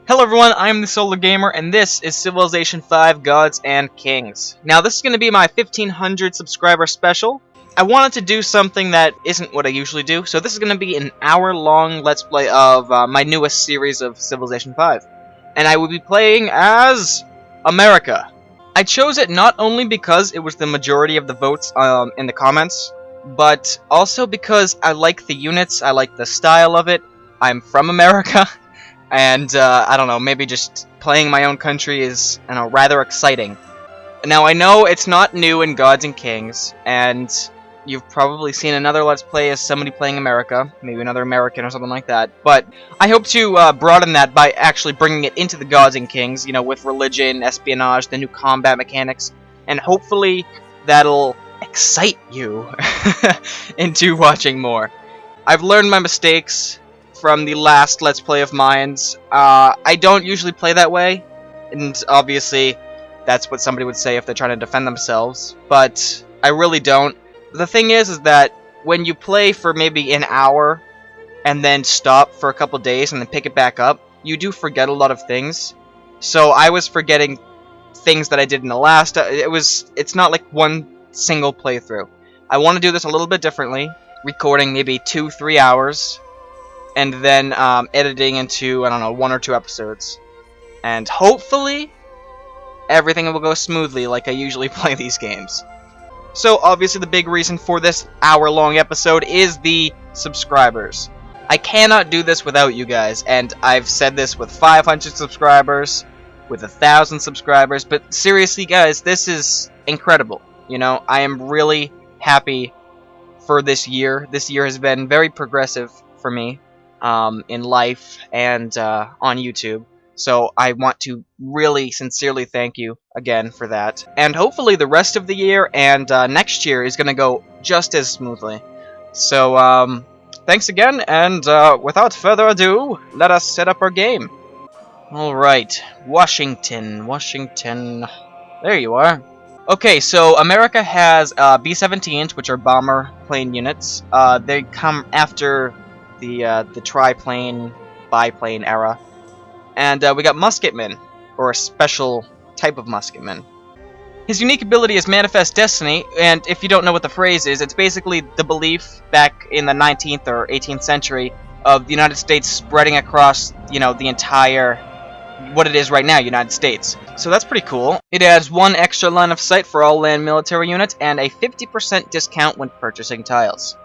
Hello everyone, I am the Solo Gamer, and this is Civilization 5 Gods and Kings. Now this is going to be my 1500 subscriber special. I wanted to do something that isn't what I usually do, so this is going to be an hour-long Let's Play of my newest series of Civilization 5. And I will be playing as America. I chose it not only because it was the majority of the votes in the comments, but also because I like the units, I like the style of it, I'm from America. And, I don't know, maybe just playing my own country is, rather exciting. Now, I know it's not new in Gods and Kings, and you've probably seen another Let's Play as somebody playing America, maybe another American or something like that, but I hope to broaden that by actually bringing it into the Gods and Kings, with religion, espionage, the new combat mechanics, and hopefully that'll excite you into watching more. I've learned my mistakes from the last Let's Play of mine's. I don't usually play that way, and obviously that's what somebody would say if they're trying to defend themselves, but I really don't. The thing is that when you play for maybe an hour and then stop for a couple days and then pick it back up, you do forget a lot of things. So I was forgetting things that I did in the last. It's not like one single playthrough. I want to do this a little bit differently, recording maybe 2-3 hours, and then editing into, 1 or 2 episodes. And hopefully, everything will go smoothly like I usually play these games. So, obviously the big reason for this hour-long episode is the subscribers. I cannot do this without you guys, and I've said this with 500 subscribers, with 1,000 subscribers, but seriously guys, this is incredible. I am really happy for this year. This year has been very progressive for me. In life and on YouTube. So I want to really sincerely thank you again for that. And hopefully the rest of the year and next year is going to go just as smoothly. So thanks again, and without further ado, let us set up our game. Alright, Washington. There you are. Okay, so America has B-17s, which are bomber plane units. They come after the triplane, biplane era. And we got musketmen, or a special type of musketman. His unique ability is Manifest Destiny, and if you don't know what the phrase is, it's basically the belief back in the 19th or 18th century of the United States spreading across, the entire, what it is right now, United States. So that's pretty cool. It adds 1 extra line of sight for all land military units, and a 50% discount when purchasing tiles.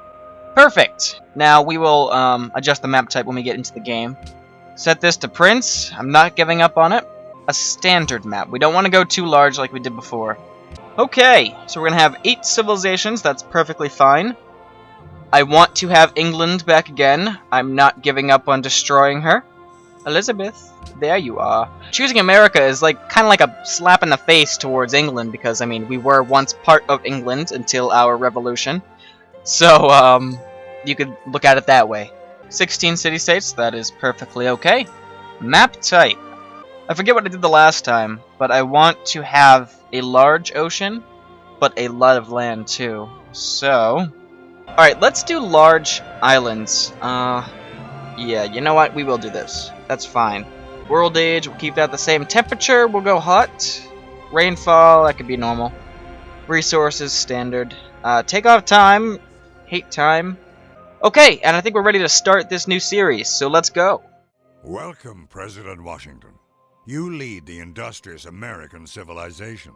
Perfect! Now we will adjust the map type when we get into the game. Set this to Prince. I'm not giving up on it. A standard map. We don't want to go too large like we did before. Okay, so we're going to have 8 civilizations. That's perfectly fine. I want to have England back again. I'm not giving up on destroying her. Elizabeth, there you are. Choosing America is kind of like a slap in the face towards England because, we were once part of England until our revolution. So, you could look at it that way. 16 city-states, that is perfectly okay. Map type. I forget what I did the last time, but I want to have a large ocean, but a lot of land too. So, alright, let's do large islands. Yeah, you know what? We will do this. That's fine. World age, we'll keep that the same. Temperature, we'll go hot. Rainfall, that could be normal. Resources, standard. Takeoff time. Hate time. Okay, and I think we're ready to start this new series, so let's go. Welcome, President Washington. You lead the industrious American civilization.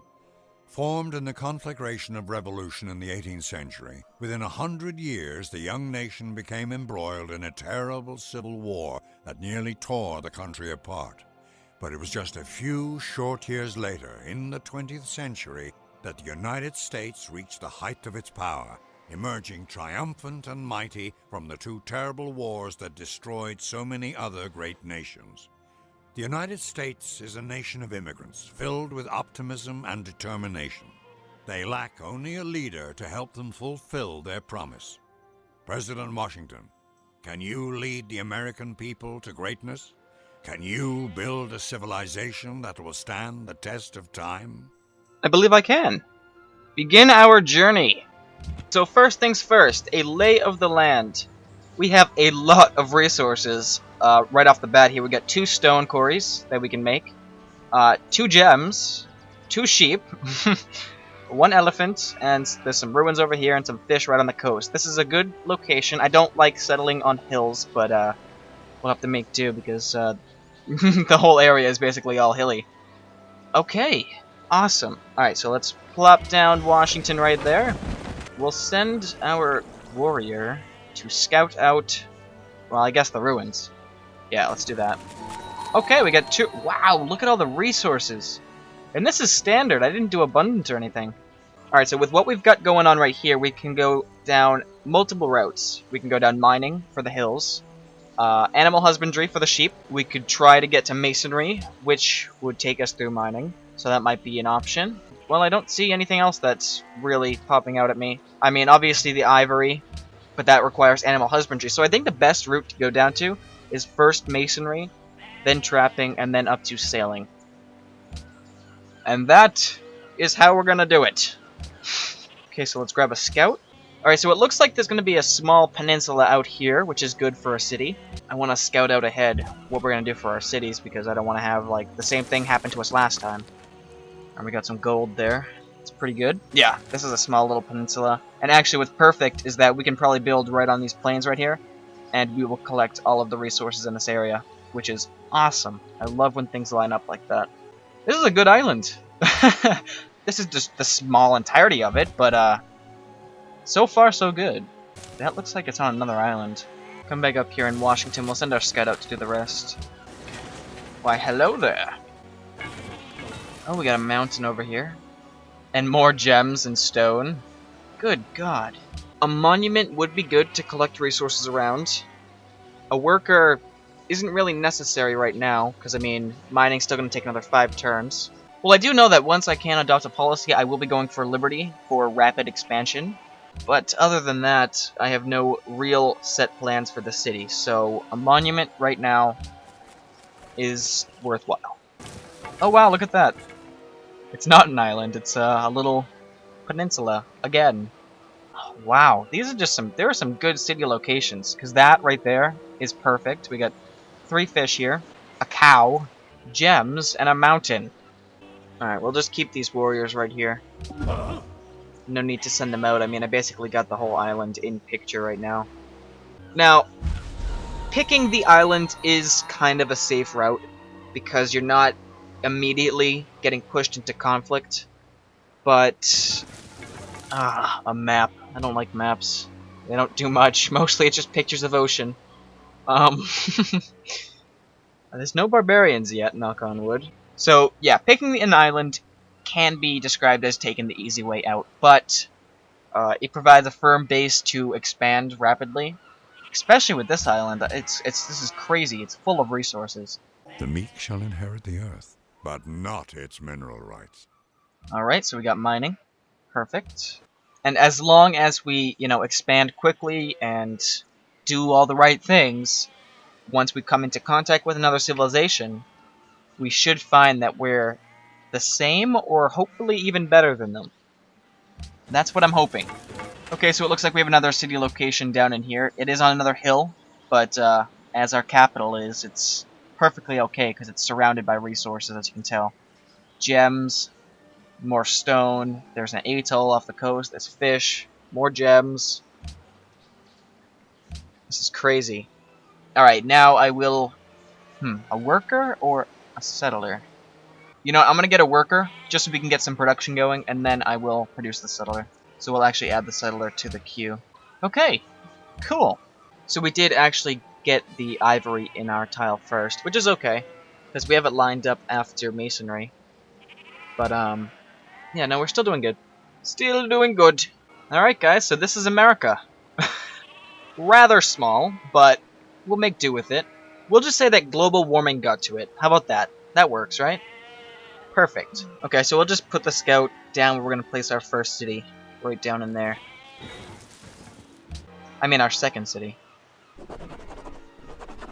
Formed in the conflagration of revolution in the 18th century, within 100 years the young nation became embroiled in a terrible civil war that nearly tore the country apart. But it was just a few short years later, in the 20th century, that the United States reached the height of its power, emerging triumphant and mighty from the 2 terrible wars that destroyed so many other great nations. The United States is a nation of immigrants, filled with optimism and determination. They lack only a leader to help them fulfill their promise. President Washington, can you lead the American people to greatness? Can you build a civilization that will stand the test of time? I believe I can. Begin our journey. So first things first, a lay of the land. We have a lot of resources. right off the bat here, we got 2 stone quarries that we can make, 2 gems, 2 sheep, 1 elephant, and there's some ruins over here and some fish right on the coast. This is a good location. I don't like settling on hills, but we'll have to make do because the whole area is basically all hilly. Okay, awesome. Alright, so let's plop down Washington right there. We'll send our warrior to scout out, well, I guess the ruins. Yeah, let's do that. Okay, we got 2. Wow, look at all the resources. And this is standard. I didn't do abundant or anything. Alright, so with what we've got going on right here, we can go down multiple routes. We can go down mining for the hills. Animal husbandry for the sheep. We could try to get to masonry, which would take us through mining. So that might be an option. Well, I don't see anything else that's really popping out at me. I mean, obviously the ivory, but that requires animal husbandry. So I think the best route to go down to is first masonry, then trapping, and then up to sailing. And that is how we're gonna do it. Okay, so let's grab a scout. Alright, so it looks like there's gonna be a small peninsula out here, which is good for a city. I want to scout out ahead what we're gonna do for our cities, because I don't want to have, like, the same thing happen to us last time. And we got some gold there. It's pretty good. Yeah, this is a small little peninsula. And actually what's perfect is that we can probably build right on these plains right here, and we will collect all of the resources in this area, which is awesome. I love when things line up like that. This is a good island. This is just the small entirety of it, but so far so good. That looks like it's on another island. Come back up here in Washington, we'll send our scout out to do the rest. Why, hello there. Oh, we got a mountain over here. And more gems and stone. Good God. A monument would be good to collect resources around. A worker isn't really necessary right now, because, I mean, mining's still going to take another 5 turns. Well, I do know that once I can adopt a policy, I will be going for liberty for rapid expansion. But other than that, I have no real set plans for the city, so a monument right now is worthwhile. Oh wow, look at that. It's not an island, it's a little peninsula, again. Wow, these are just there are some good city locations, because that right there is perfect. We got 3 fish here, a cow, gems, and a mountain. Alright, we'll just keep these warriors right here. No need to send them out. I mean, I basically got the whole island in picture right now. Now, picking the island is kind of a safe route, because you're not immediately getting pushed into conflict. But, a map. I don't like maps. They don't do much. Mostly it's just pictures of ocean. There's no barbarians yet, knock on wood. So, yeah, picking an island can be described as taking the easy way out, but it provides a firm base to expand rapidly. Especially with this island, this is crazy. It's full of resources. The meek shall inherit the earth, but not its mineral rights. Alright, so we got mining. Perfect. And as long as we, expand quickly and do all the right things, once we come into contact with another civilization, we should find that we're the same or hopefully even better than them. That's what I'm hoping. Okay, so it looks like we have another city location down in here. It is on another hill, but as our capital is, it's perfectly okay because it's surrounded by resources, as you can tell. Gems, more stone, there's an atoll off the coast, there's fish, more gems. This is crazy. Alright, now I will... a worker or a settler? You know what, I'm gonna get a worker, just so we can get some production going, and then I will produce the settler. So we'll actually add the settler to the queue. Okay, cool. So we did actually get the ivory in our tile first, which is okay, because we have it lined up after masonry. But, yeah, no, we're still doing good. Still doing good. Alright, guys, so this is America. Rather small, but we'll make do with it. We'll just say that global warming got to it. How about that? That works, right? Perfect. Okay, so we'll just put the scout down where we're going to place our first city. Right down in there. I mean our second city.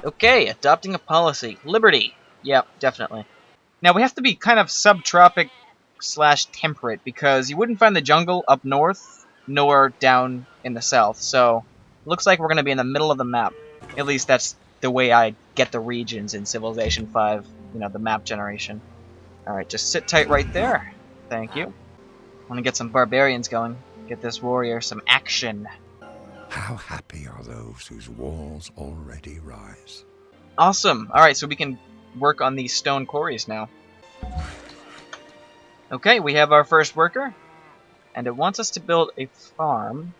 Okay, adopting a policy. Liberty. Yep, definitely. Now we have to be kind of subtropic / temperate, because you wouldn't find the jungle up north, nor down in the south. So, looks like we're going to be in the middle of the map. At least that's the way I get the regions in Civilization 5, you know, the map generation. Alright, just sit tight right there. Thank you. I want to get some barbarians going. Get this warrior some action. How happy are those whose walls already rise? Awesome. Alright, so we can work on these stone quarries now. Okay, we have our first worker. And it wants us to build a farm.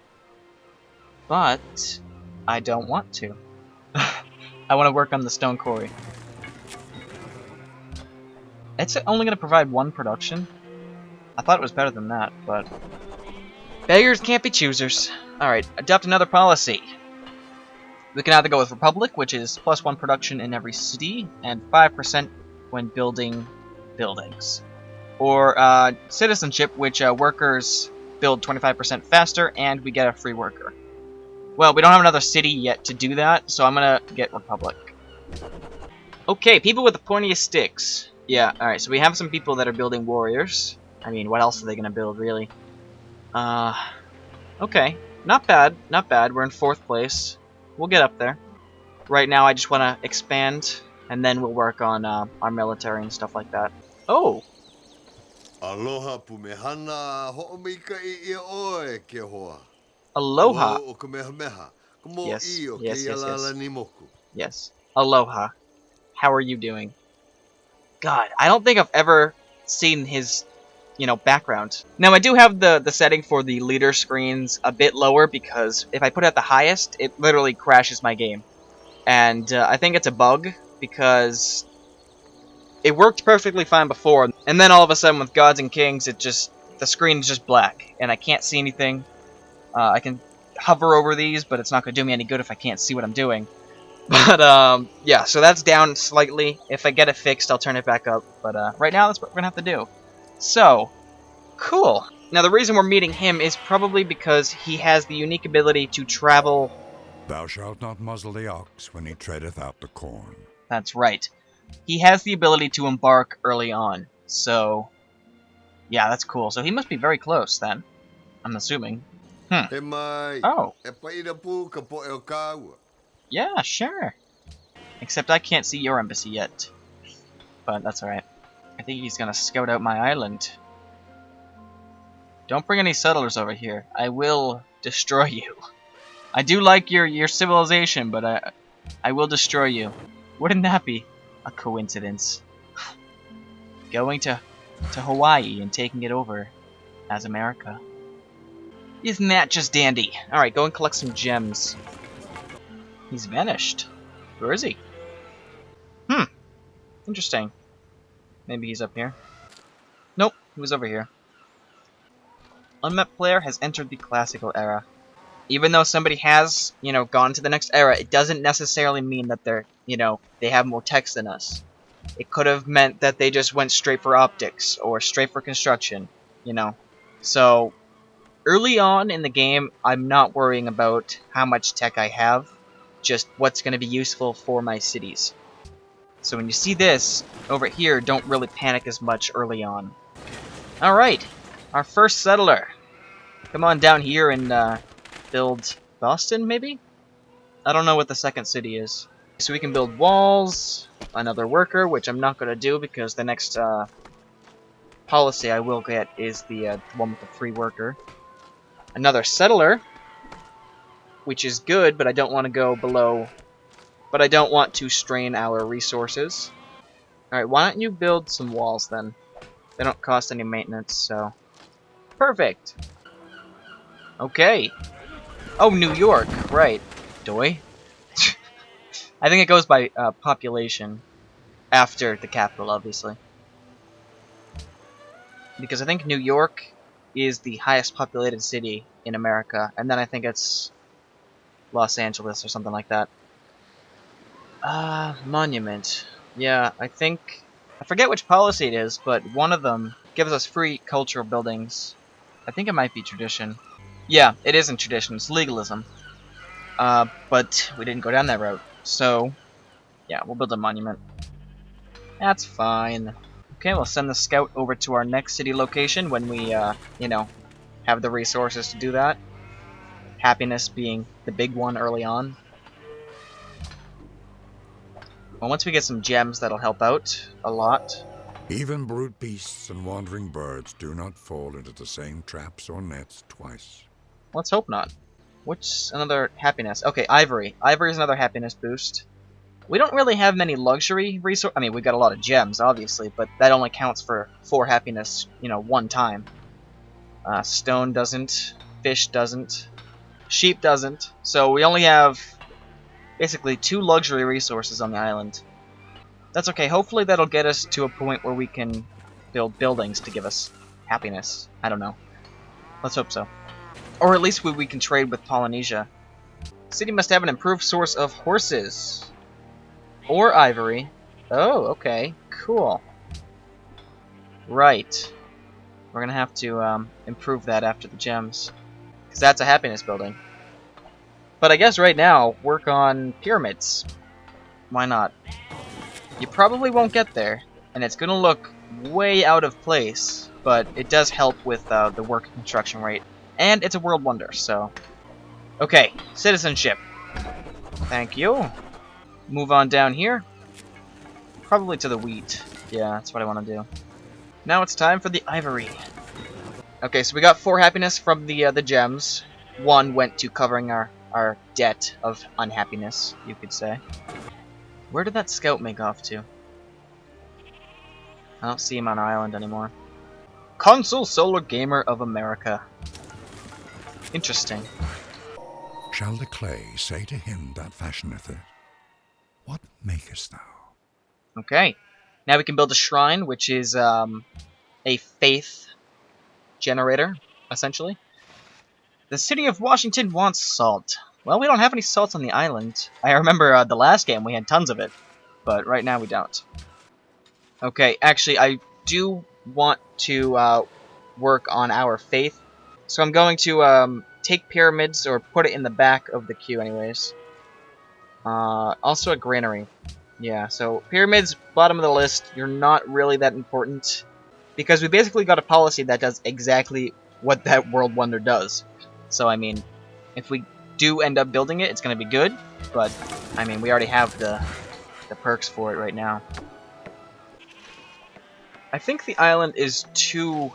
But I don't want to. I want to work on the stone quarry. It's only going to provide one production. I thought it was better than that, but... beggars can't be choosers. Alright, adopt another policy. We can either go with Republic, which is +1 production in every city, and 5% when building buildings. Or Citizenship, which workers build 25% faster, and we get a free worker. Well, we don't have another city yet to do that, so I'm gonna get Republic. Okay, people with the pointiest sticks. Yeah, alright, so we have some people that are building warriors. I mean, what else are they gonna build, really? Okay. Not bad, not bad. We're in 4th place. We'll get up there. Right now, I just want to expand, and then we'll work on our military and stuff like that. Oh! Aloha pumehana ho'omika ia oe ke hoa. Aloha! O kamehameha. Kumo Yes, I o ke yes, yes, ialala yes. ni moku. Yes. Aloha. How are you doing? God, I don't think I've ever seen his, you know, background. Now, I do have the setting for the leader screens a bit lower because if I put it at the highest, it literally crashes my game. And I think it's a bug because it worked perfectly fine before, and then all of a sudden with Gods and Kings, the screen is just black, and I can't see anything. I can hover over these, but it's not going to do me any good if I can't see what I'm doing. But, yeah, so that's down slightly. If I get it fixed, I'll turn it back up. But right now, that's what we're going to have to do. So, cool. Now, the reason we're meeting him is probably because he has the unique ability to travel... Thou shalt not muzzle the ox when he treadeth out the corn. That's right. He has the ability to embark early on. So, yeah, that's cool. So he must be very close, then. I'm assuming. He mai. Oh. E paira pu ka po e o kaua. Yeah, sure. Except I can't see your embassy yet. But that's alright. I think he's gonna scout out my island. Don't bring any settlers over here. I will destroy you. I do like your civilization, but I will destroy you. Wouldn't that be a coincidence? Going to Hawaii and taking it over as America. Isn't that just dandy? Alright, go and collect some gems. He's vanished. Where is he? Interesting. Maybe he's up here. Nope, he was over here. Unmapped player has entered the classical era. Even though somebody has, you know, gone to the next era, it doesn't necessarily mean that they're, you know, they have more text than us. It could have meant that they just went straight for optics or straight for construction, you know. So, early on in the game, I'm not worrying about how much tech I have, just what's going to be useful for my cities. So when you see this over here, don't really panic as much early on. Alright, our first settler. Come on down here and build Boston, maybe? I don't know what the second city is. So we can build walls, another worker, which I'm not going to do because the next policy I will get is the one with the free worker. Another settler, which is good, but I don't want to go below... But I don't want to strain our resources. Alright, why don't you build some walls then? They don't cost any maintenance, so... Perfect! Okay. Oh, New York, right. Doi. I think it goes by population. After the capital, obviously. Because I think New York is the highest populated city in America. And then I think it's Los Angeles or something like that. Monument. Yeah, I think... I forget which policy it is, but one of them gives us free cultural buildings. I think it might be tradition. Yeah, it isn't tradition, it's legalism. But we didn't go down that route. So, yeah, we'll build a monument. That's fine. Okay, we'll send the scout over to our next city location when we, you know, have the resources to do that. Happiness being the big one early on. Well, once we get some gems, that'll help out a lot. Even brute beasts and wandering birds do not fall into the same traps or nets twice. Let's hope not. What's another happiness? Okay, ivory. Ivory is another happiness boost. We don't really have many luxury resources. I mean, we got a lot of gems, obviously, but that only counts for 4 happiness, one time. Stone doesn't. Fish doesn't. Sheep doesn't. So we only have basically 2 luxury resources on the island. That's okay. Hopefully that'll get us to a point where we can build buildings to give us happiness. I don't know. Let's hope so. Or at least we can trade with Polynesia. City must have an improved source of horses. Or ivory. Oh, okay. Cool. Right. We're gonna have to improve that after the gems. Because that's a happiness building. But I guess right now, work on pyramids. Why not? You probably won't get there, and it's gonna look way out of place, but it does help with the work construction rate. And it's a world wonder, so... Okay, citizenship. Thank you. Move on down here. Probably to the wheat. Yeah, that's what I want to do. Now it's time for the ivory. Okay, so we got 4 happiness from the gems. 1 went to covering our debt of unhappiness, you could say. Where did that scout make off to? I don't see him on our island anymore. Console Solar Gamer of America. Interesting. Shall the clay say to him that fashioneth it, what makest thou? Okay. Now we can build a shrine, which is a faith generator, essentially. The city of Washington wants salt. Well, we don't have any salt on the island. I remember the last game we had tons of it, but right now we don't. Okay, actually, I do want to work on our faith, so I'm going to take pyramids, or put it in the back of the queue anyways. Also a granary. Yeah, so pyramids, bottom of the list, you're not really that important, because we basically got a policy that does exactly what that world wonder does. So, I mean, if we do end up building it, it's going to be good, but, I mean, we already have the perks for it right now. I think the island is too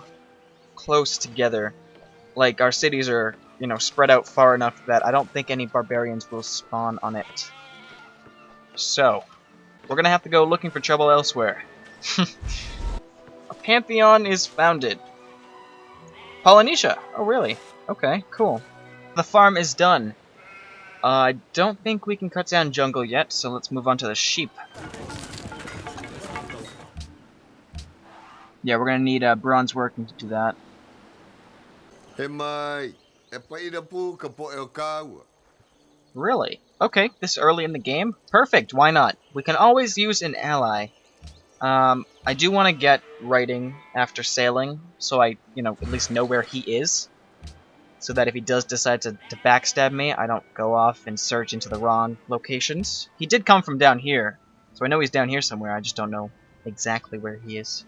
close together. Like, our cities are, spread out far enough that I don't think any barbarians will spawn on it. So, we're going to have to go looking for trouble elsewhere. A pantheon is founded. Polynesia! Oh, really? Okay, cool. The farm is done. I don't think we can cut down jungle yet, so let's move on to the sheep. Yeah, we're gonna need bronze working to do that. Hey, Meier, Really? Okay, this early in the game? Perfect, why not? We can always use an ally. I do want to get writing after sailing, so I, at least know where he is. So that if he does decide to backstab me, I don't go off and search into the wrong locations. He did come from down here, so I know he's down here somewhere, I just don't know exactly where he is.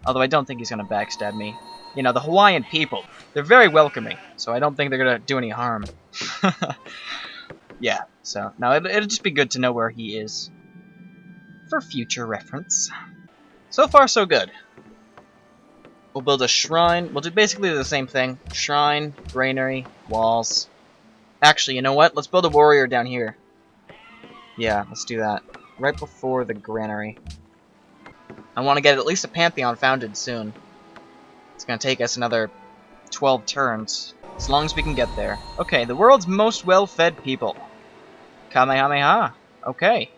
Although I don't think he's going to backstab me. The Hawaiian people, they're very welcoming, so I don't think they're going to do any harm. Yeah, so, no, it'll just be good to know where he is. For future reference. So far, so good. We'll build a shrine. We'll do basically the same thing. Shrine, granary, walls. Actually, you know what? Let's build a warrior down here. Yeah, let's do that. Right before the granary. I want to get at least a pantheon founded soon. It's going to take us another 12 turns. As long as we can get there. Okay, the world's most well-fed people. Kamehameha. Okay.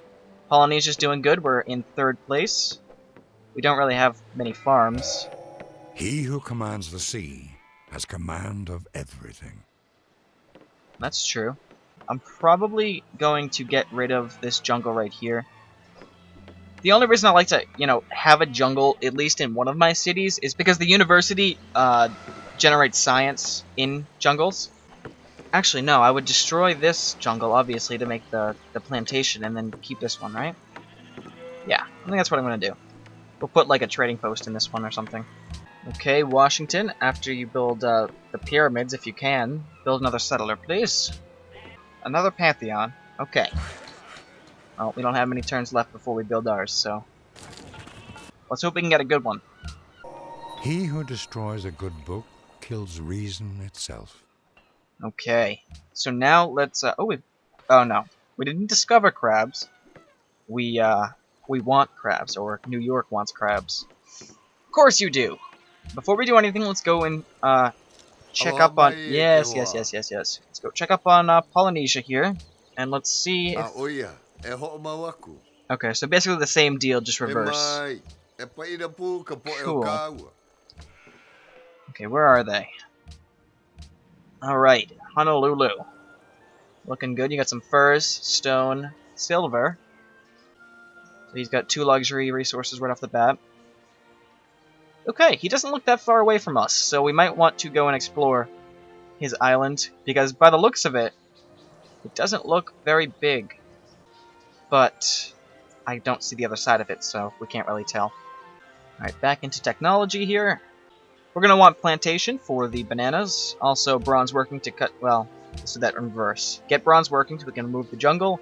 Polynesia's doing good. We're in 3rd place. We don't really have many farms. He who commands the sea has command of everything. That's true. I'm probably going to get rid of this jungle right here. The only reason I like to, have a jungle, at least in one of my cities, is because the university generates science in jungles. Actually, no, I would destroy this jungle, obviously, to make the plantation, and then keep this one, right? Yeah, I think that's what I'm going to do. We'll put, like, a trading post in this one or something. Okay, Washington, after you build the pyramids, if you can, build another settler, please. Another pantheon. Okay. Well, we don't have many turns left before we build ours, so let's hope we can get a good one. He who destroys a good book kills reason itself. Okay, so now let's. Oh no, we didn't discover crabs. We want crabs, or New York wants crabs. Of course you do. Before we do anything, let's go and check up on. Yes. Let's go check up on Polynesia here, and let's see if. Oia, e ho mawaku. Okay, so basically the same deal, just He reverse. mai, e paina pu ka po e o Cool. kaua. Okay, where are they? Alright, Honolulu. Looking good. You got some furs, stone, silver. So he's got 2 luxury resources right off the bat. Okay, he doesn't look that far away from us, so we might want to go and explore his island, because by the looks of it, it doesn't look very big. But I don't see the other side of it, so we can't really tell. Alright, back into technology here. We're going to want plantation for the bananas. Also bronze working to cut, well, let's do that in reverse. Get bronze working so we can remove the jungle,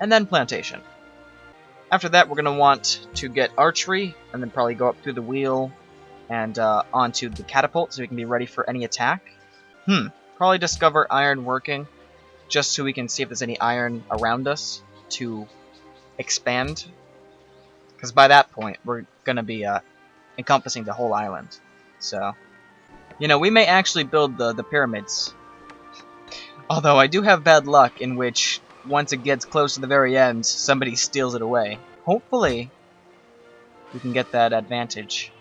and then plantation. After that, we're going to want to get archery, and then probably go up through the wheel and onto the catapult so we can be ready for any attack. Probably discover iron working, just so we can see if there's any iron around us to expand. Because by that point, we're going to be encompassing the whole island. So, you know, we may actually build the pyramids. Although I do have bad luck in which, once it gets close to the very end, somebody steals it away. Hopefully, we can get that advantage.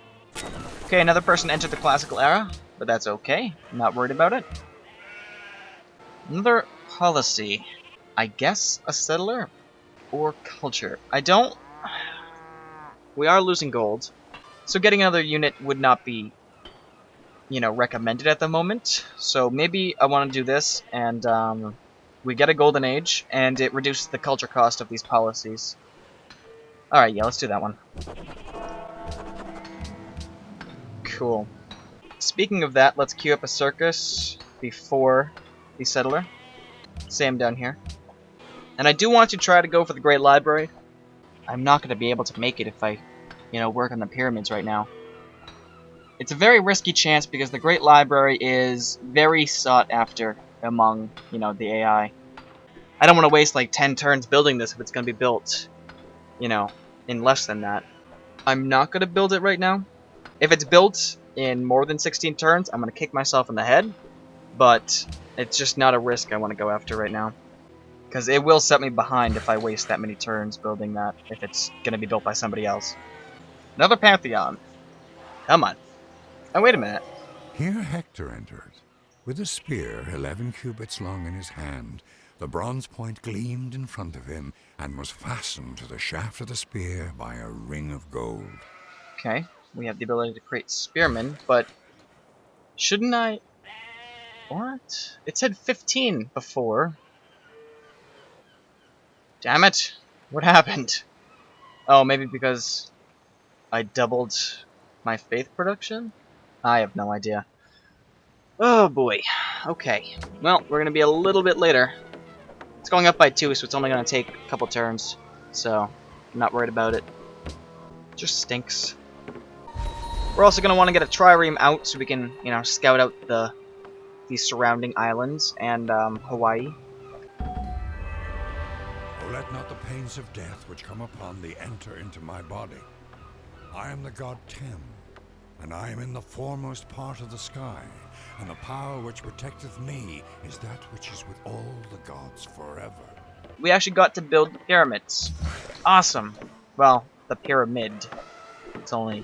Okay, another person entered the classical era, but that's okay. I'm not worried about it. Another policy. I guess a settler? Or culture. I don't... We are losing gold, so getting another unit would not be, you know, recommended at the moment. So maybe I want to do this, and we get a golden age, and it reduces the culture cost of these policies. Alright, yeah, let's do that one. Cool. Speaking of that, let's queue up a circus before the settler. Same down here. And I do want to try to go for the Great Library. I'm not going to be able to make it if I, you know, work on the pyramids right now. It's a very risky chance because the Great Library is very sought after among, you know, the AI. I don't want to waste like 10 turns building this if it's going to be built, you know, in less than that. I'm not going to build it right now. If it's built in more than 16 turns, I'm going to kick myself in the head. But it's just not a risk I want to go after right now. Because it will set me behind if I waste that many turns building that, if it's going to be built by somebody else. Another pantheon. Come on. Oh, wait a minute. Here Hector entered, with a spear 11 cubits long in his hand. The bronze point gleamed in front of him, and was fastened to the shaft of the spear by a ring of gold. Okay, we have the ability to create spearmen, but shouldn't I... What? It said 15 before. Damn it! What happened? Oh, maybe because I doubled my faith production? I have no idea. Oh boy. Okay. Well, we're gonna be a little bit later. It's going up by 2, so it's only gonna take a couple turns. So, I'm not worried about it. Just stinks. We're also gonna want to get a trireme out so we can, you know, scout out the surrounding islands and Hawaii. Oh, let not the pains of death which come upon thee enter into my body. I am the god Tem, and I am in the foremost part of the sky, and the power which protecteth me is that which is with all the gods forever. We actually got to build the pyramids. Awesome. Well, the pyramid. It's only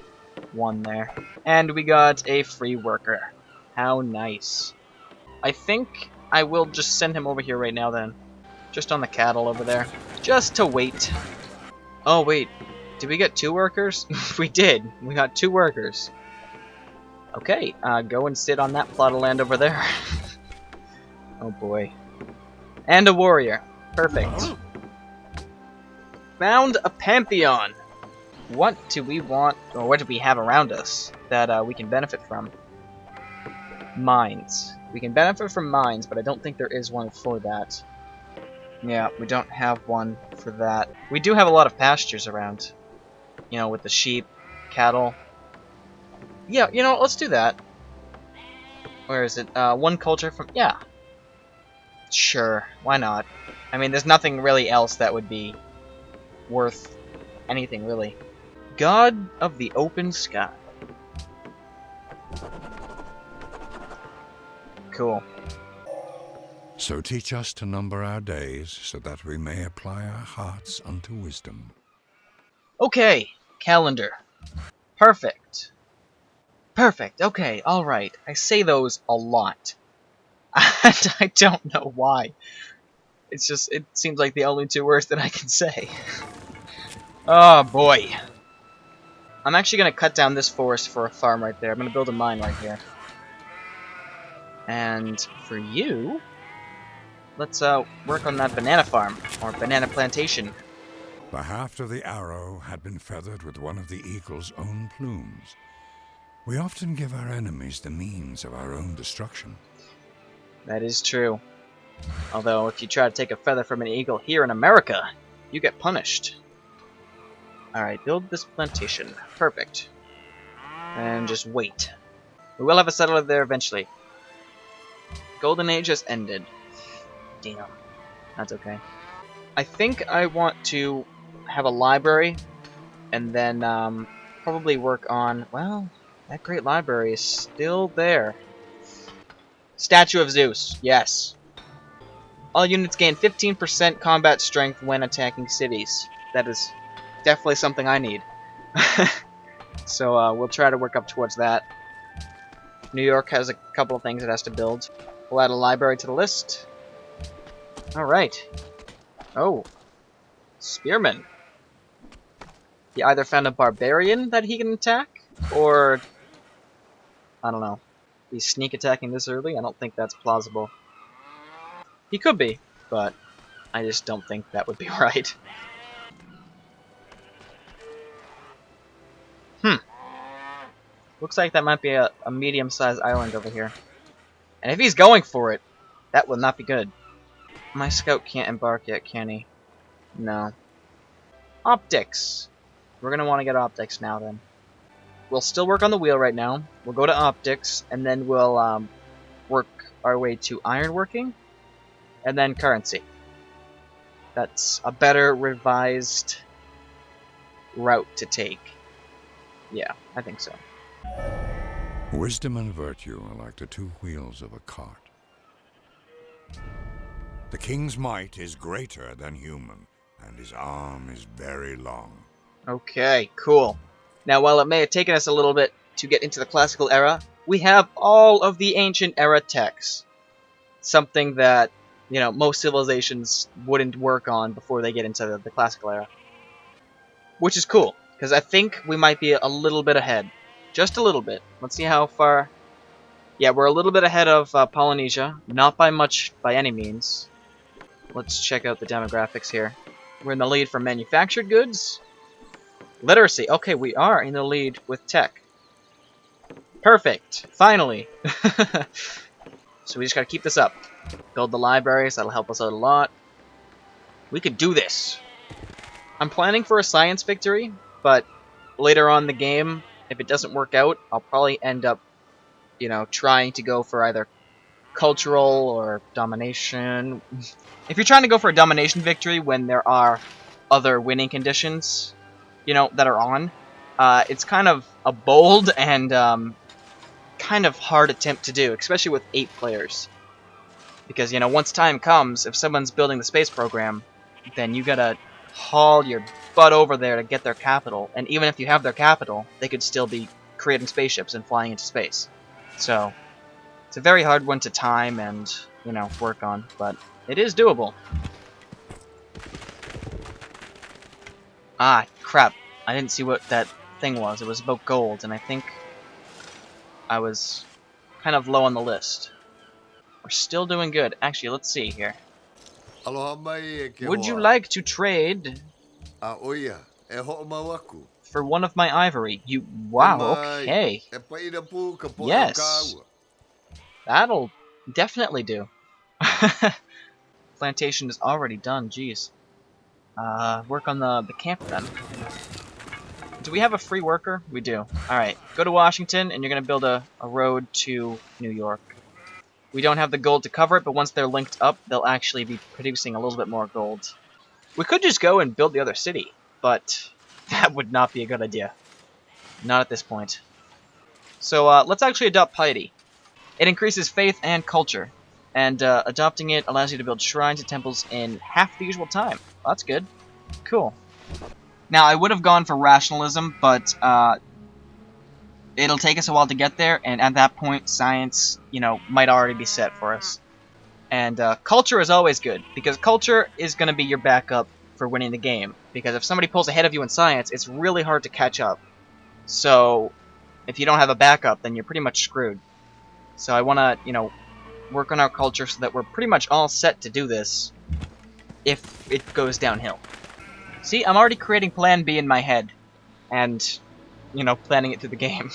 one there. And we got a free worker. How nice. I think I will just send him over here right now then. Just on the cattle over there. Just to wait. Oh wait, did we get 2 workers? We did. We got 2 workers. Okay, go and sit on that plot of land over there. Oh boy. And a warrior. Perfect. Found a pantheon. What do we want, or what do we have around us that we can benefit from? Mines. We can benefit from mines, but I don't think there is one for that. Yeah, we don't have one for that. We do have a lot of pastures around. You know, with the sheep, cattle. Yeah, you know, let's do that. Where is it? One culture from... Yeah. Sure, why not? I mean, there's nothing really else that would be worth anything, really. God of the open sky. Cool. So teach us to number our days, so that we may apply our hearts unto wisdom. Okay, calendar. Perfect. Perfect, okay, alright. I say those a lot. And I don't know why. It's just, it seems like the only two words that I can say. Oh boy. I'm actually gonna cut down this forest for a farm right there. I'm gonna build a mine right here. And for you, let's work on that banana farm, or banana plantation. The haft of the arrow had been feathered with one of the eagle's own plumes. We often give our enemies the means of our own destruction. That is true. Although, if you try to take a feather from an eagle here in America, you get punished. Alright, build this plantation. Perfect. And just wait. We will have a settler there eventually. Golden Age has ended. Damn. That's okay. I think I want to have a library, and then probably work on... Well, that great library is still there. Statue of Zeus. Yes. All units gain 15% combat strength when attacking cities. That is definitely something I need. So we'll try to work up towards that. New York has a couple of things it has to build. We'll add a library to the list. Alright. Oh. Spearman. He either found a barbarian that he can attack, or... I don't know. He's sneak attacking this early? I don't think that's plausible. He could be, but I just don't think that would be right. Looks like that might be a medium-sized island over here. And if he's going for it, that would not be good. My scout can't embark yet, can he? No. Optics. We're going to want to get optics now, then. We'll still work on the wheel right now. We'll go to optics, and then we'll work our way to ironworking, and then currency. That's a better revised route to take. Yeah, I think so. Wisdom and virtue are like the two wheels of a cart. The king's might is greater than human, and his arm is very long. Okay, cool. Now, while it may have taken us a little bit to get into the classical era, we have all of the ancient era texts. Something that, you know, most civilizations wouldn't work on before they get into the classical era. Which is cool, because I think we might be a little bit ahead. Just a little bit. Let's see how far... Yeah, we're a little bit ahead of Polynesia. Not by much, by any means. Let's check out the demographics here. We're in the lead for manufactured goods. Literacy. Okay, we are in the lead with tech. Perfect. Finally. So we just gotta keep this up. Build the libraries. That'll help us out a lot. We could do this. I'm planning for a science victory, but later on in the game, if it doesn't work out, I'll probably end up, you know, trying to go for either cultural or domination. If you're trying to go for a domination victory when there are other winning conditions, you know, that are on, it's kind of a bold and kind of hard attempt to do, especially with 8 players. Because, you know, once time comes, if someone's building the space program, then you gotta haul your butt over there to get their capital. And even if you have their capital, they could still be creating spaceships and flying into space. So, it's a very hard one to time and, you know, work on, but it is doable. Ah, crap. I didn't see what that thing was. It was about gold, and I think I was kind of low on the list. We're still doing good. Actually, let's see here. Aloha mai ke Would you hoa. like to trade Oia, e ho'o mau aku. for one of my ivory? You... E Wow, mai, okay. E paira pū ka poe o Yes. ka ua. That'll definitely do. plantation is already done. Jeez. Work on the camp then. Do we have a free worker? We do. Alright, go to Washington, and you're going to build a road to New York. We don't have the gold to cover it, but once they're linked up, they'll actually be producing a little bit more gold. We could just go and build the other city, but that would not be a good idea. Not at this point. So let's actually adopt piety. It increases faith and culture, and adopting it allows you to build shrines and temples in half the usual time. Well, that's good. Cool. Now, I would have gone for rationalism, but it'll take us a while to get there, and at that point, science, might already be set for us. And culture is always good, because culture is going to be your backup for winning the game. Because if somebody pulls ahead of you in science, it's really hard to catch up. So, if you don't have a backup, then you're pretty much screwed. So I want to, work on our culture so that we're pretty much all set to do this if it goes downhill. See, I'm already creating Plan B in my head, and, planning it through the game.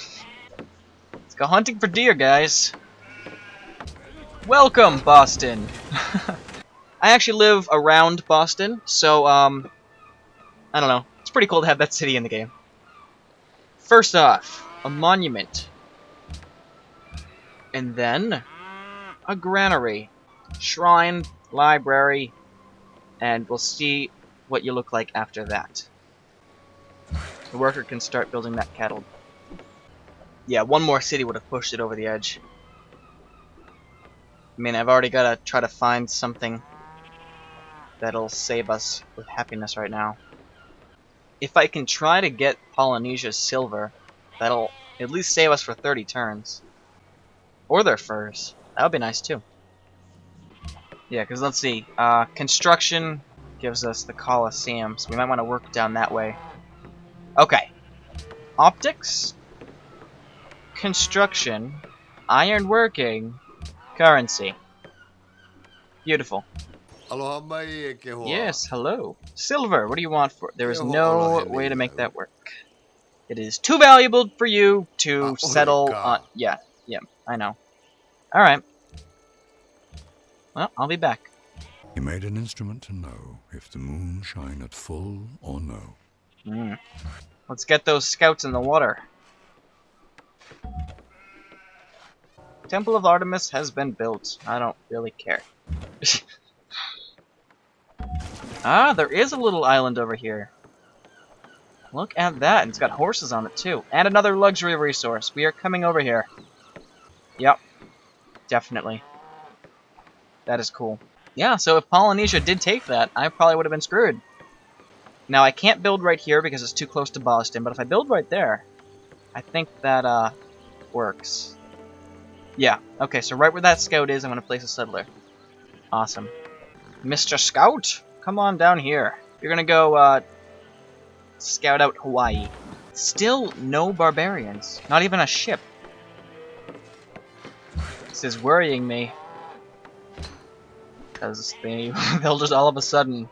Let's go hunting for deer, guys. Welcome, Boston! I actually live around Boston, so, I don't know. It's pretty cool to have that city in the game. First off, a monument. And then, a granary, shrine, library, and we'll see what you look like after that. The worker can start building that cattle. Yeah, one more city would have pushed it over the edge. I mean, I've already got to try to find something that'll save us with happiness right now. If I can try to get Polynesia's silver, that'll at least save us for 30 turns. Or their furs. That would be nice too. Yeah, because let's see. Construction gives us the Colosseum, so we might want to work down that way. Okay. Optics. Construction. Ironworking. Currency. Beautiful. Aloha mai ke hoa. Yes, hello. Silver, what do you want for it? There is no way to make that work. It is too valuable for you to settle on... Yeah, I know. Alright. Well, I'll be back. He made an instrument to know if the moon shine at full or no. Let's get those scouts in the water. Temple of Artemis has been built. I don't really care. Ah, there is a little island over here. Look at that. And it's got horses on it, too. And another luxury resource. We are coming over here. Yep. Definitely. That is cool. Yeah, so if Polynesia did take that, I probably would have been screwed. Now, I can't build right here because it's too close to Boston, but if I build right there, I think that, works. Yeah, okay, so right where that scout is, I'm going to place a settler. Awesome. Mr. Scout, come on down here. You're going to go, scout out Hawaii. Still no barbarians. Not even a ship. This is worrying me. Because they'll just all of a sudden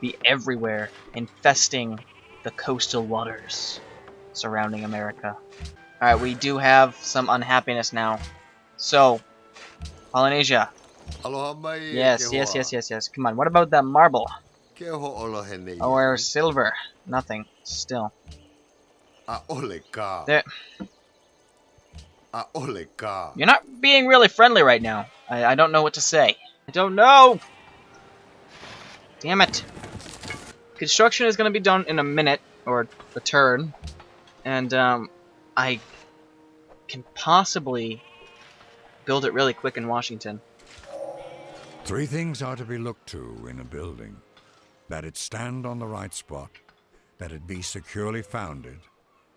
be everywhere, infesting the coastal waters surrounding America. Alright, we do have some unhappiness now. So, Polynesia. Aloha mai Yes. Come on, what about that marble? Ke ho'olohe nei. Or silver? Nothing. Still. Ole ka. There. Ole ka. You're not being really friendly right now. I don't know what to say. I don't know! Damn it. Construction is going to be done in a minute, or a turn. And, I can possibly build it really quick in Washington. 3 things are to be looked to in a building. That it stand on the right spot, that it be securely founded,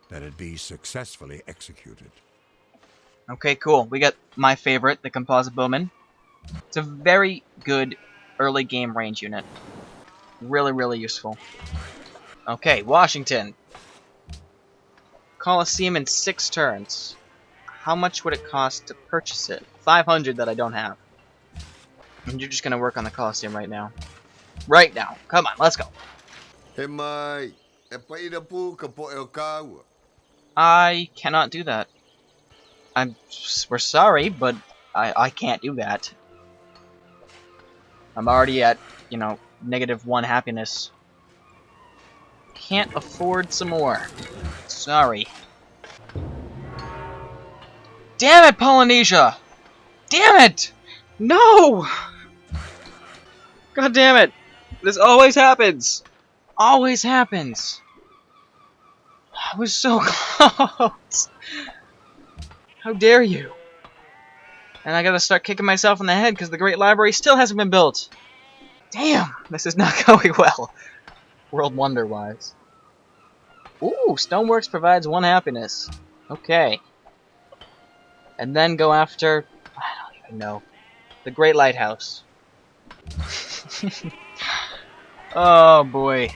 that it be successfully executed. Okay, cool. We got my favorite, the Composite Bowman. It's a very good early game range unit. Really, really useful. Okay, Washington. Colosseum in 6 turns. How much would it cost to purchase it? 500 that I don't have. And you're just gonna work on the Colosseum right now. Right now. Come on, let's go. He mai. E paira pu ka po e o kaua. I cannot do that. We're sorry, but I can't do that. I'm already at, you know, -1 happiness. Can't afford some more. Sorry. Damn it, Polynesia! Damn it! No! God damn it! This always happens! Always happens! I was so close! How dare you! And I gotta start kicking myself in the head because the Great Library still hasn't been built! Damn! This is not going well. World Wonder-wise. Ooh, Stoneworks provides 1 happiness. Okay. And then go after... I don't even know. The Great Lighthouse. Oh boy.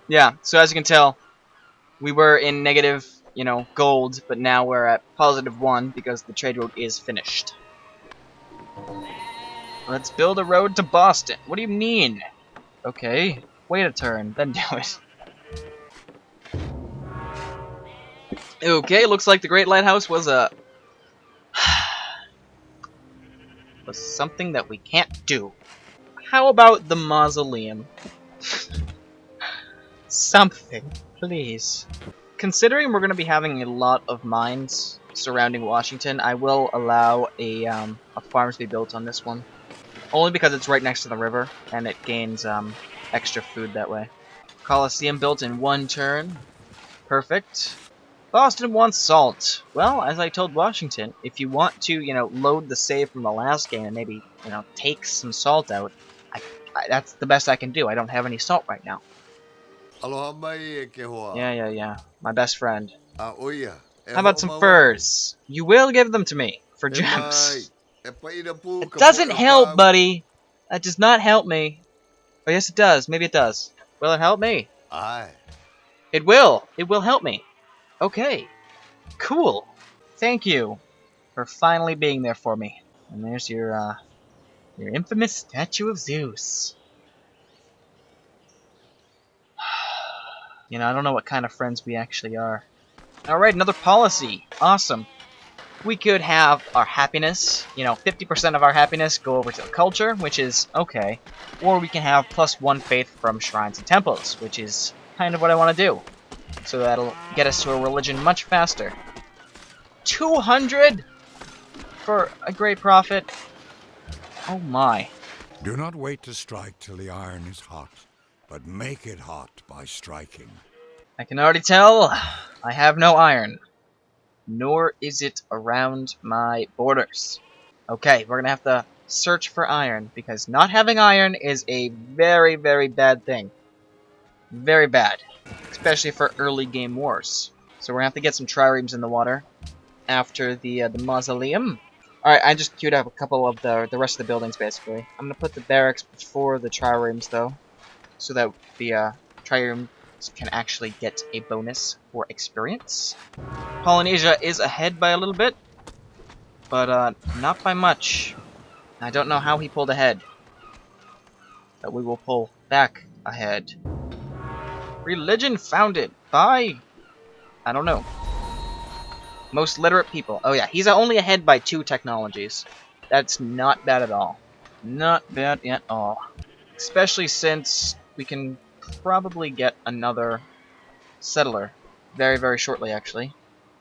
Yeah, so as you can tell, we were in negative, you know, gold, but now we're at +1 because the trade route is finished. Let's build a road to Boston. What do you mean? Okay, wait a turn, then do it. Okay, looks like the Great Lighthouse was a... was something that we can't do. How about the Mausoleum? Something, please. Considering we're going to be having a lot of mines surrounding Washington, I will allow a farm to be built on this one. Only because it's right next to the river, and it gains extra food that way. Coliseum built in 1 turn. Perfect. Boston wants salt. Well, as I told Washington, if you want to, you know, load the save from the last game and maybe, you know, take some salt out, that's the best I can do. I don't have any salt right now. Aloha mai ke hoa. Yeah. My best friend. Oia. How about some furs? You will give them to me for gems. It doesn't help, buddy. That does not help me. Oh, yes, it does. Maybe it does. Will it help me? Aye. It will. It will help me. Okay. Cool. Thank you for finally being there for me. And there's your infamous statue of Zeus. You know, I don't know what kind of friends we actually are. Alright, another policy. Awesome. We could have our happiness, you know, 50% of our happiness go over to the culture, which is okay. Or we can have +1 faith from shrines and temples, which is kind of what I want to do. So that'll get us to a religion much faster. 200 for a great profit. Oh my. Do not wait to strike till the iron is hot, but make it hot by striking. I can already tell I have no iron. Nor is it around my borders. Okay, we're gonna have to search for iron, because not having iron is a very, very bad thing. Very bad. Especially for early game wars. So we're gonna have to get some triremes in the water after the mausoleum. Alright, I just queued up a couple of the rest of the buildings, basically. I'm gonna put the barracks before the triremes, though, so that the triremes can actually get a bonus for experience. Polynesia is ahead by a little bit, but not by much. I don't know how he pulled ahead, but we will pull back ahead. Religion founded by... I don't know. Most literate people. Oh yeah, he's only ahead by 2 technologies. That's not bad at all. Not bad at all. Especially since we can probably get another settler very, very shortly, actually.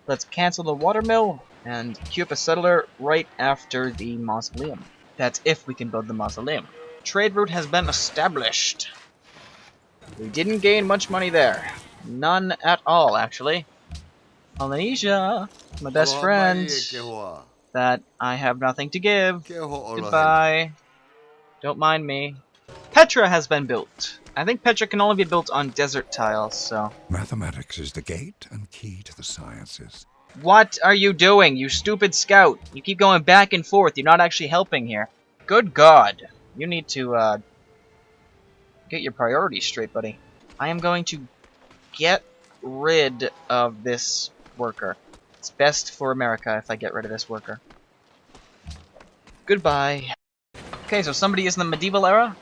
Let's cancel the watermill and queue up a settler right after the mausoleum. That's if we can build the mausoleum. Trade route has been established. We didn't gain much money there. None at all, actually. Polynesia, my best friend, that I have nothing to give. Goodbye. Don't mind me. Petra has been built. I think Petra can only be built on desert tiles, so... Mathematics is the gate and key to the sciences. What are you doing, you stupid scout? You keep going back and forth. You're not actually helping here. Good God. You need to, get your priorities straight, buddy. I am going to get rid of this worker. It's best for America if I get rid of this worker. Goodbye. Okay, so somebody is in the medieval era.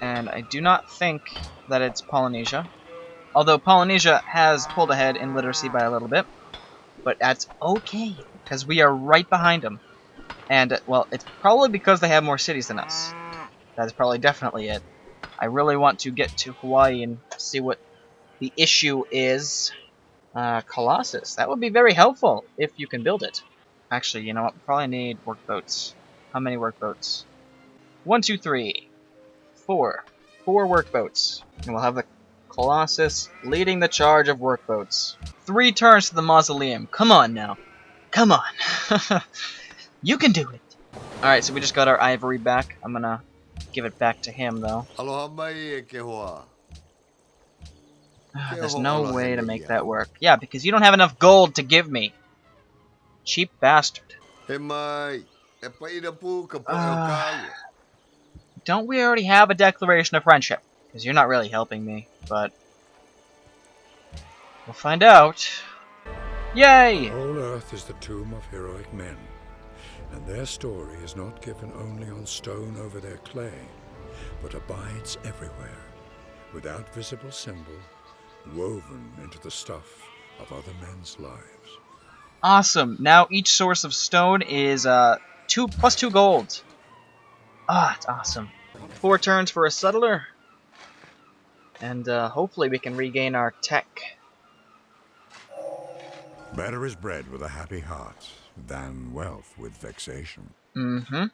And I do not think that it's Polynesia. Although Polynesia has pulled ahead in literacy by a little bit. But that's okay, because we are right behind them. And, well, it's probably because they have more cities than us. That's probably definitely it. I really want to get to Hawaii and see what the issue is. Colossus. That would be very helpful if you can build it. Actually, you know what? We probably need workboats. How many workboats? 1, 2, 3, 4. 4 workboats. And we'll have the Colossus leading the charge of workboats. 3 turns to the mausoleum. Come on now. Come on. You can do it. Alright, so we just got our ivory back. I'm gonna give it back to him, though. Aloha mai e ke hoa. There's no way to make that work. Yeah, because you don't have enough gold to give me. Cheap bastard. He mai, e paira pu ka po e o kāua. Don't we already have a declaration of friendship? Because you're not really helping me, but we'll find out. Yay! The whole earth is the tomb of heroic men, and their story is not given only on stone over their clay, but abides everywhere, without visible symbol, woven into the stuff of other men's lives. Awesome. Now each source of stone is 2 plus 2 gold. Ah, it's awesome. 4 turns for a settler. And hopefully we can regain our tech. Better is bread with a happy heart than wealth with vexation. Mm-hmm.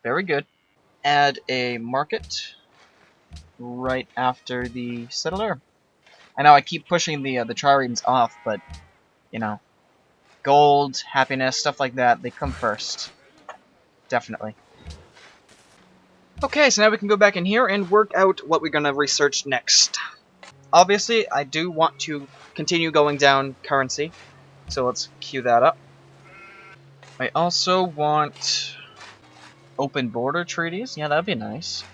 Very good. Add a market right after the settler. I know I keep pushing the triremes off, but, you know, gold, happiness, stuff like that, they come first. Definitely. Okay, so now we can go back in here and work out what we're going to research next. Obviously, I do want to continue going down currency, so let's queue that up. I also want open border treaties. Yeah, that'd be nice.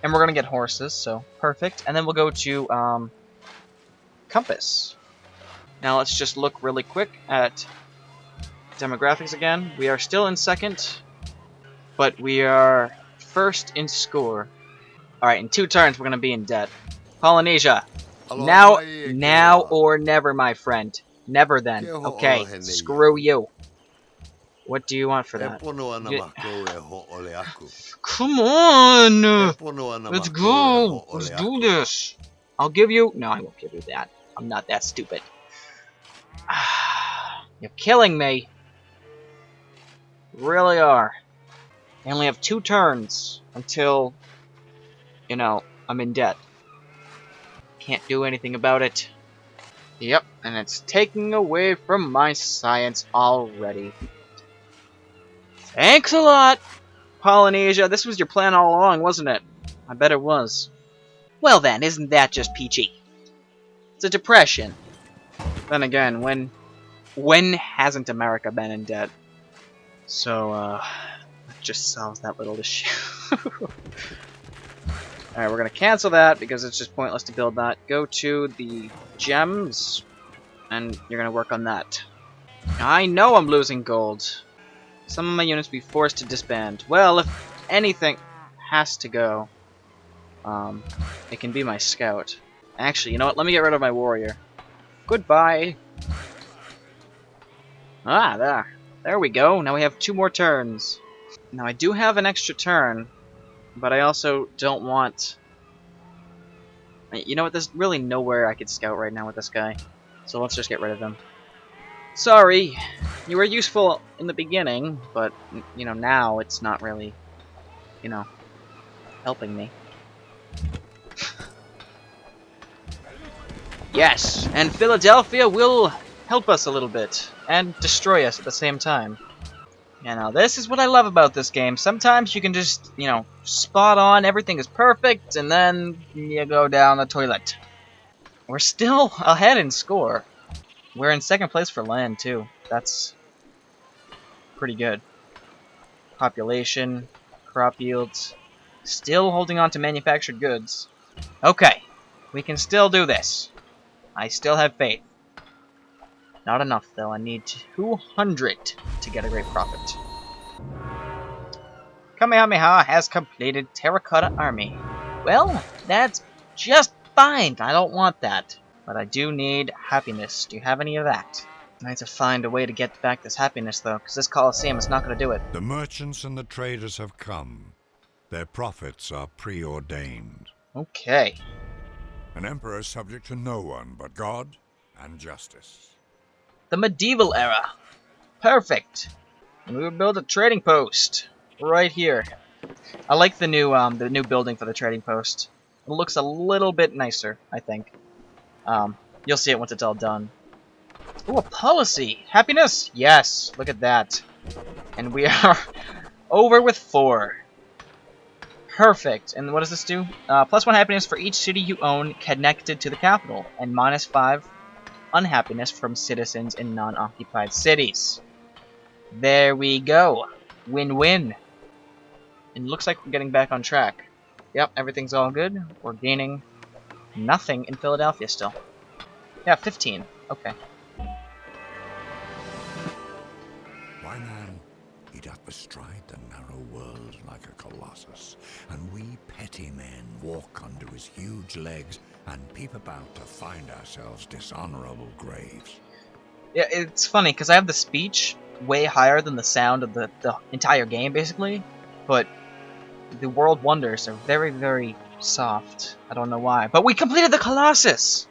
And we're going to get horses, so perfect. And then we'll go to compass. Now let's just look really quick at demographics again. We are still in second, but we are first in score. Alright, in 2 turns we're going to be in debt. Polynesia. Now or never, my friend. Never then. Okay, screw you. What do you want for that? Come on! Let's go! Let's do this! I'll give you... No, I won't give you that. I'm not that stupid. You're killing me. You really are. I only have 2 turns until, you know, I'm in debt. Can't do anything about it. Yep, and it's taking away from my science already. Thanks a lot, Polynesia. This was your plan all along, wasn't it? I bet it was. Well then, isn't that just peachy? It's a depression. Then again, when hasn't America been in debt? So, that just solves that little issue. Alright, we're gonna cancel that because it's just pointless to build that. Go to the gems, and you're gonna work on that. I know I'm losing gold. Some of my units will be forced to disband. Well, if anything has to go, it can be my scout. Actually, you know what? Let me get rid of my warrior. Goodbye. Ah, there. There we go. Now we have 2 more turns. Now I do have an extra turn, but I also don't want... You know what? There's really nowhere I could scout right now with this guy. So let's just get rid of him. Sorry, you were useful in the beginning, but, you know, now it's not really, you know, helping me. Yes, and Philadelphia will help us a little bit, and destroy us at the same time. You know, this is what I love about this game. Sometimes you can just, you know, spot on, everything is perfect, and then you go down the toilet. We're still ahead in score. We're in 2nd place for land, too. That's pretty good. Population, crop yields, still holding on to manufactured goods. Okay, we can still do this. I still have faith. Not enough, though. I need 200 to get a great profit. Kamehameha has completed Terracotta Army. Well, that's just fine. I don't want that. But I do need happiness. Do you have any of that? I need to find a way to get back this happiness, though, because this Colosseum is not going to do it. The merchants and the traders have come. Their profits are preordained. Okay. An emperor subject to no one but God and justice. The medieval era. Perfect. And we will build a trading post right here. I like the new building for the trading post. It looks a little bit nicer, I think. You'll see it once it's all done. Ooh, a policy! Happiness! Yes, look at that. And we are over with 4. Perfect. And what does this do? +1 happiness for each city you own connected to the capital, and -5 unhappiness from citizens in non-occupied cities. There we go. Win-win. And it looks like we're getting back on track. Yep, everything's all good. We're gaining nothing in Philadelphia still. Yeah, 15. Okay. Why, man, he doth bestride the narrow world like a colossus, and we petty men walk under his huge legs and peep about to find ourselves dishonorable graves. Yeah, it's funny, because I have the speech way higher than the sound of the entire game, basically. But the world wonders are very, very soft. I don't know why. But we completed the Colossus!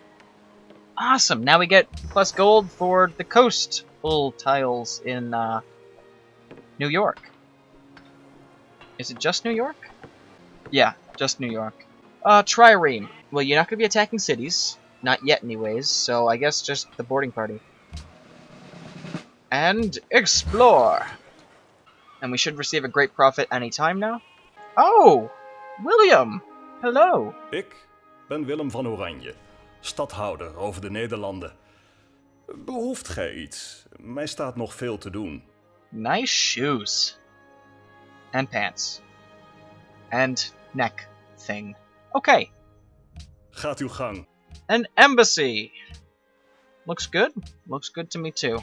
Awesome! Now we get plus gold for the coastal tiles in New York. Is it just New York? Yeah, just New York. Trireme. Well, you're not going to be attacking cities. Not yet, anyways. So I guess just the boarding party. And explore! And we should receive a great profit any time now. Oh! William! Hello! Ik ben Willem van Oranje, stadhouder over de Nederlanden. Behoeft gij iets? Mij staat nog veel te doen. Nice shoes. And pants. And neck thing. Okay. Gaat uw gang. An embassy! Looks good. Looks good to me too.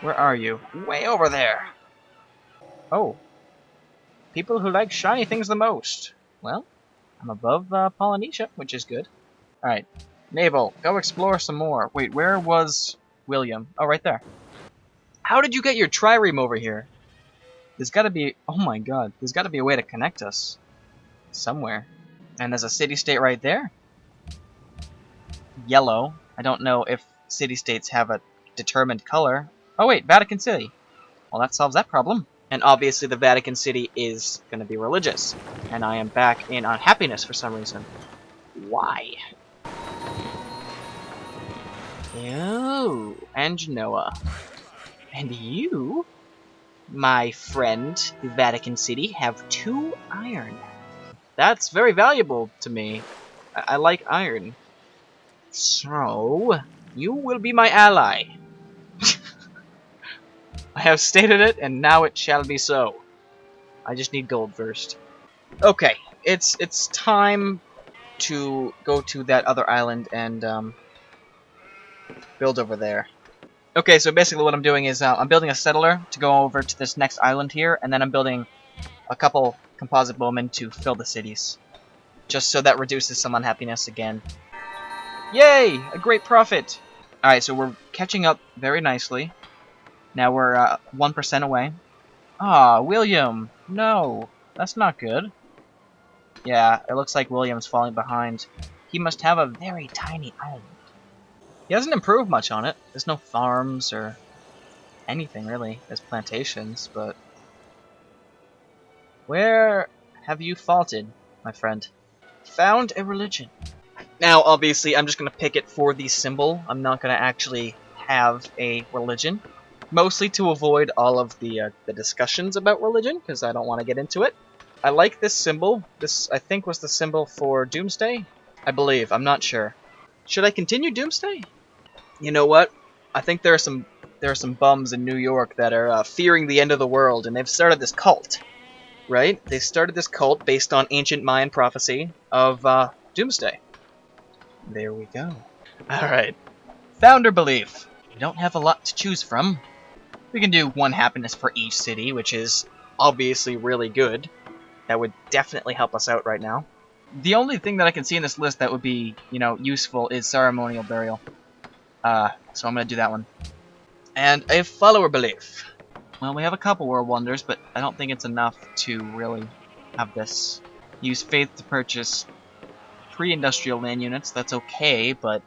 Where are you? Way over there! Oh. People who like shiny things the most. Well, I'm above Polynesia, which is good. Alright. Naval, go explore some more. Wait, where was William? Oh, right there. How did you get your trireme over here? There's gotta be... Oh my god. There's gotta be a way to connect us. Somewhere. And there's a city-state right there. Yellow. I don't know if city-states have a determined color. Oh wait, Vatican City. Well, that solves that problem. And obviously the Vatican City is going to be religious. And I am back in unhappiness for some reason. Why? Oh, and Genoa. And you, my friend, the Vatican City, have 2 iron. That's very valuable to me. I like iron. So, you will be my ally. I have stated it, and now it shall be so. I just need gold first. Okay, it's time to go to that other island and build over there. Okay, so basically what I'm doing is I'm building a settler to go over to this next island here, and then I'm building a couple composite bowmen to fill the cities. Just so that reduces some unhappiness again. Yay! A great profit! Alright, so we're catching up very nicely. Now we're 1% away. Ah, William! No! That's not good. Yeah, it looks like William's falling behind. He must have a very tiny island. He hasn't improved much on it. There's no farms or anything, really. There's plantations, but... Where have you faulted, my friend? Found a religion. Now, obviously, I'm just going to pick it for the symbol. I'm not going to actually have a religion. Mostly to avoid all of the discussions about religion, because I don't want to get into it. I like this symbol. This, I think, was the symbol for Doomsday. I believe. I'm not sure. Should I continue Doomsday? You know what? I think there are some bums in New York that are fearing the end of the world, and they've started this cult. Right? They started this cult based on ancient Mayan prophecy of Doomsday. There we go. Alright. Founder belief. We don't have a lot to choose from. We can do 1 happiness for each city, which is obviously really good. That would definitely help us out right now. The only thing that I can see in this list that would be, you know, useful is ceremonial burial. So I'm going to do that one. And a follower belief. Well, we have a couple world wonders, but I don't think it's enough to really have this Use faith to purchase pre-industrial land units. That's okay, but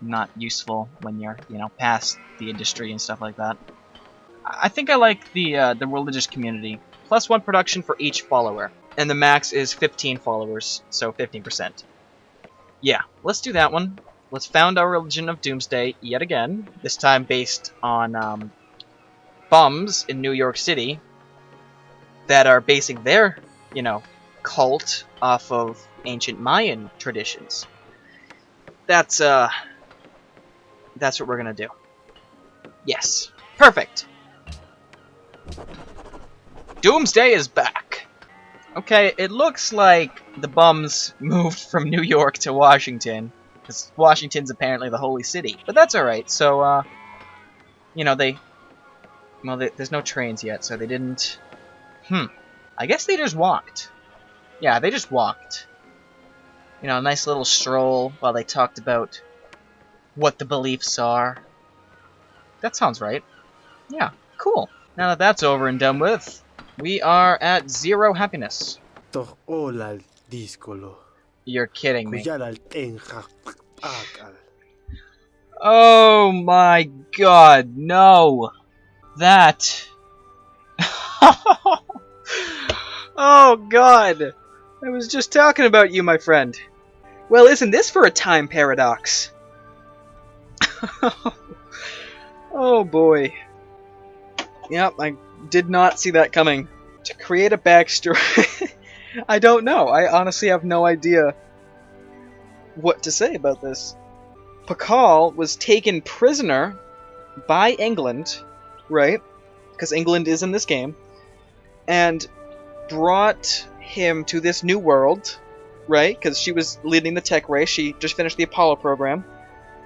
not useful when you're, past the industry and stuff like that. I think I like the religious community. +1 production for each follower. And the max is 15 followers, so 15%. Yeah, let's do that one. Let's found our religion of Doomsday yet again. This time based on bums in New York City that are basing their, cult off of ancient Mayan traditions. That's what we're gonna do. Yes. Perfect! Doomsday is back! Okay, it looks like the bums moved from New York to Washington, because Washington's apparently the holy city. But that's alright, so, there's no trains yet, so they didn't... I guess they just walked. Yeah, they just walked. A nice little stroll while they talked about what the beliefs are. That sounds right. Yeah, cool. Now that that's over and done with, we are at 0 happiness. You're kidding me. Oh my god, no! That... Oh god! I was just talking about you, my friend. Well, isn't this for a time paradox? Oh boy. Yep, I did not see that coming. To create a backstory... I don't know. I honestly have no idea what to say about this. Pakal was taken prisoner by England, right? Because England is in this game. And brought him to this new world, right? Because she was leading the tech race. She just finished the Apollo program.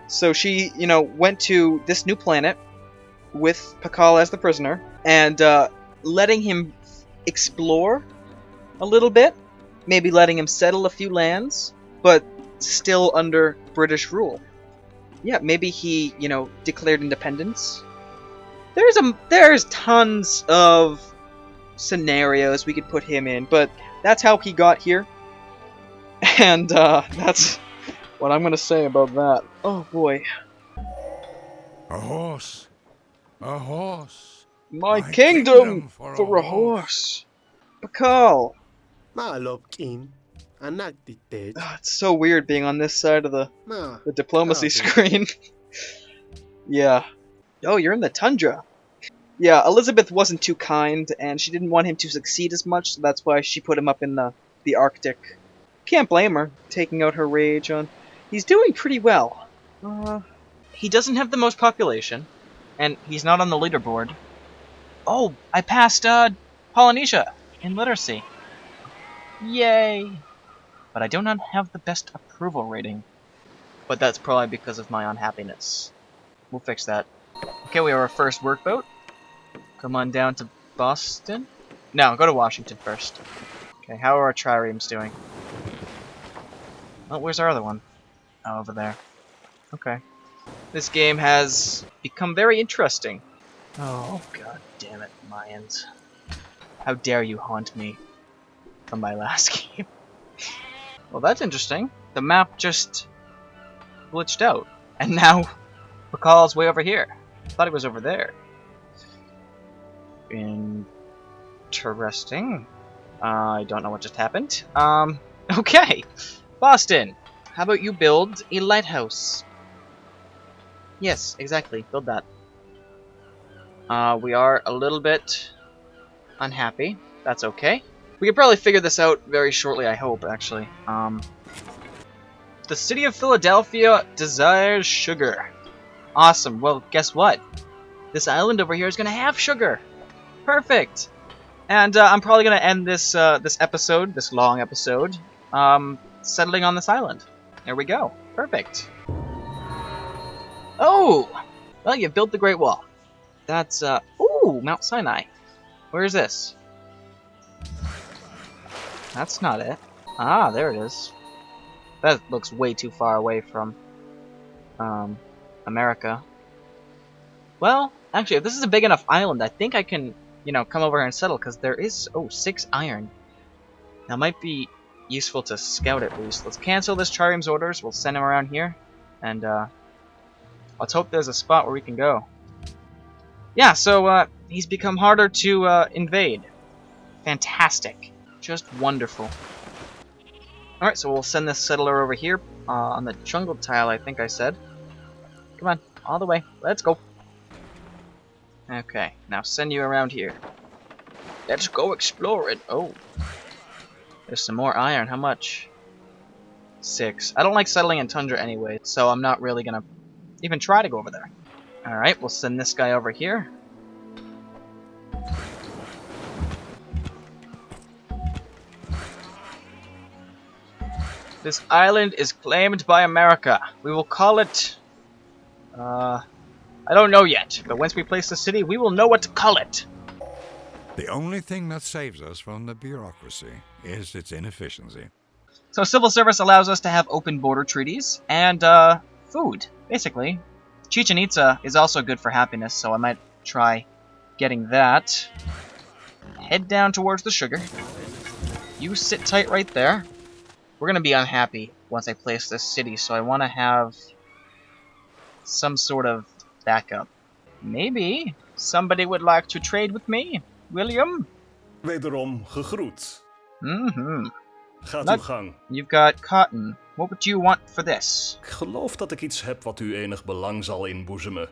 So she, went to this new planet with Pakal as the prisoner, and letting him explore a little bit, maybe letting him settle a few lands, but still under British rule. Yeah, maybe he, declared independence. There's tons of scenarios we could put him in, but that's how he got here. And that's what I'm gonna say about that. Oh boy. A horse. A horse. My kingdom for a horse. Pakal. It's so weird being on this side of the diplomacy screen. Yeah. Oh, you're in the tundra. Yeah, Elizabeth wasn't too kind, and she didn't want him to succeed as much, so that's why she put him up in the Arctic. Can't blame her, taking out her rage on... He's doing pretty well. He doesn't have the most population, and he's not on the leaderboard. Oh, I passed, Polynesia in literacy. Yay! But I do not have the best approval rating. But that's probably because of my unhappiness. We'll fix that. Okay, we have our first workboat. Come on down to Boston. No, go to Washington first. Okay, how are our triremes doing? Oh, where's our other one? Oh, over there. Okay. This game has become very interesting. Oh, god damn it, Mayans. How dare you haunt me from my last game. Well, that's interesting. The map just glitched out. And now Pakal's way over here. I thought he was over there. Interesting. I don't know what just happened. Okay. Boston, how about you build a lighthouse? Yes, exactly. Build that. We are a little bit unhappy. That's okay. We could probably figure this out very shortly, I hope, actually. The city of Philadelphia desires sugar. Awesome. Well, guess what? This island over here is going to have sugar. Perfect. And I'm probably going to end this this long episode, settling on this island. There we go. Perfect. Oh! Well, you've built the Great Wall. That's, ooh, Mount Sinai. Where is this? That's not it. Ah, there it is. That looks way too far away from, America. Well, actually, if this is a big enough island, I think I can, come over here and settle, because there is, 6 iron. Now, might be useful to scout at least. Let's cancel this trireme's orders. We'll send him around here. And, let's hope there's a spot where we can go. Yeah, so, he's become harder to, invade. Fantastic. Just wonderful. Alright, so we'll send this settler over here, on the jungle tile, I think I said. Come on, all the way. Let's go. Okay, now send you around here. Let's go explore it. Oh. There's some more iron. How much? 6. I don't like settling in tundra anyway, so I'm not really gonna even try to go over there. Alright, we'll send this guy over here. This island is claimed by America. We will call it... I don't know yet, but once we place the city, we will know what to call it. The only thing that saves us from the bureaucracy is its inefficiency. So civil service allows us to have open border treaties and food, basically. Chichen Itza is also good for happiness, so I might try getting that. Head down towards the sugar. You sit tight right there. We're going to be unhappy once I place this city, so I want to have some sort of backup. Maybe somebody would like to trade with me. William? Wederom gegroet. Mm-hmm. Gaat uw gang. You've got cotton. What would you want for this? Ik geloof dat ik iets heb wat u enig belang zal inboezemen.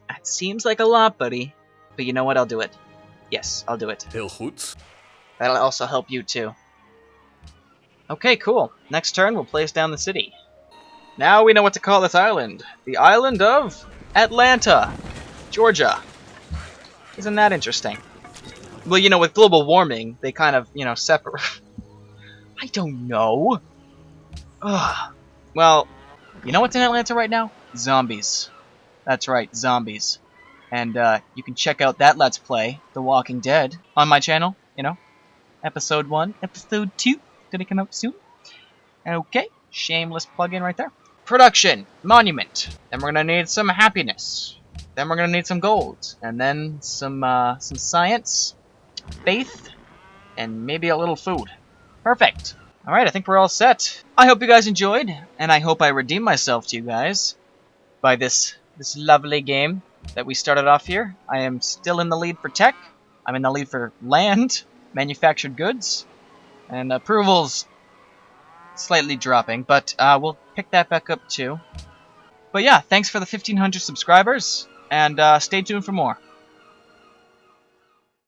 It seems like a lot, buddy. But you know what? I'll do it. Yes, I'll do it. Heel goed. That'll also help you too. Okay, cool. Next turn, we'll place down the city. Now we know what to call this island. The island of Atlanta, Georgia. Isn't that interesting? Well, you know, with global warming, they kind of, you know, separate. I don't know. Ugh. Well, you know what's in Atlanta right now? Zombies. That's right, zombies. And you can check out that Let's Play, The Walking Dead, on my channel, you know. Episode 1, Episode 2, gonna come out soon. Okay, shameless plug-in right there. Production, monument. Then we're gonna need some happiness. Then we're gonna need some gold. And then some science, faith, and maybe a little food. Perfect. Alright, I think we're all set. I hope you guys enjoyed, and I hope I redeemed myself to you guys by this lovely game that we started off here. I am still in the lead for tech. I'm in the lead for land, manufactured goods, and approvals slightly dropping, but we'll pick that back up too. But yeah, thanks for the 1,500 subscribers, and stay tuned for more.